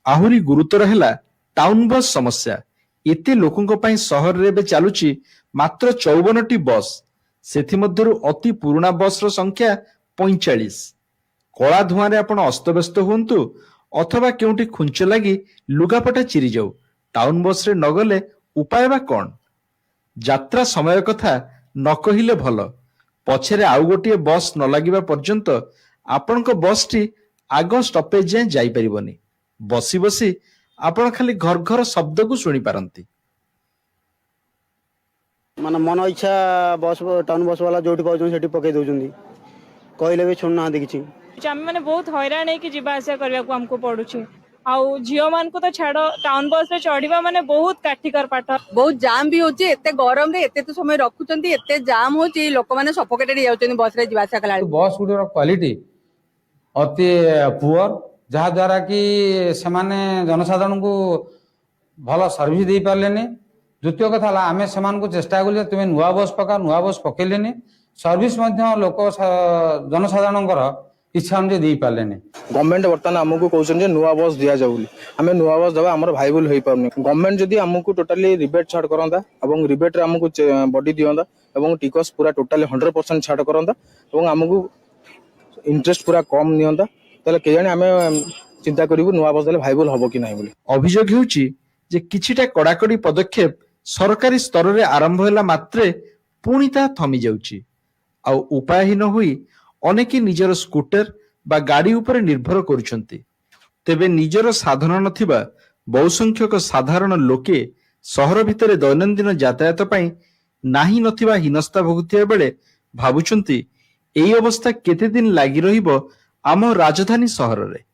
आहुरी गुरुतर है टाउन बस समस्या। एते लोकों पई सहर रे बे चालुची मात्र 54टी बस, सेथिमध्यरु अति पुराना बस रो संख्या 45। कला धुआं रे आपण अस्तव्यस्त हुंतु अथवा केउटी खुंच लगी लुगापटा चिरी जाऊ, टाउन बस रे नगले उपाय बा कोन? यात्रा समय कथा न कहिले भल, पछरे आउ गोटे बस न लागिबा पर्यंत आपणक बस टी आग स्टॉपेज जाए जाई परिबनी। बसी बसी आपण खाली घर घर शब्द को सुनी पारंती। माने मन इच्छा बस टाउन बस वाला जोटी पाउछन सेठी पके दउछन, कहले भी सुन ना दे किछि। आम मैंने बहुत हैरान है कि जीवा आसा करने को हमको पड़ुछि। आउ झियो मान को तो छाड़, टाउन बस रे चढ़िबा माने बहुत काठिकर पाठ। बहुत जाम भी होची, एते गरम रे एते तो समय रखुचंती, एते जाम होची, लोक माने सफोकेटेड जाउचंती बस रे जीवा आसा कला। बस गुडर क्वालिटी अति पुअर, जहा द्वारा कि सेमाने जनसाधारण को भल सर्विस दे पारलेनी। द्वितीय कथा आमे सेमान को चेष्टा कले तुमे नुआ बस पका, नुआ बस पकेलेनी, सर्विस मध्य लोक जनसाधारण इच्छा अनुसार दे पारलेनी। गवर्नमेंट बर्तमान आमको कहउछन नुआ बस दिया जाऊ, आमे नुआ बस दबा हमर भाईबल होई पारनी। गवर्नमेंट जदी हमको टोटली रिबेट छाड़ करंदा एवं रिबेट रे हमको बॉडी दियंदा एवं टिकस पूरा टोटली 100% छाड़ करंदा एवं हमको इंटरेस्ट पूरा कम नियंदा, तले के जाने आमे चिंता करिवु नुआ बस देले भाईबल हबो कि नाही बोली। अभियोग हेउची जे किछिटा कड़ाकड़ी पदक्षेप सरकारी स्तर रे आरंभ होला मात्रे पुणी ता थमी जाउची, आ उपायहीन होई अनेके निजर स्कूटर बा गाड़ी उपरे निर्भर करुछंती। तेबे निजर साधन नथिबा बहु संख्यक साधारण लोके सहर भितरे दैनंदिन यातायात पई नाही नथिबा हिनस्ता भोगुथिया बेले भाबुछंती एई अवस्था केते दिन लागि रहिबो आम राजधानी सहर रे।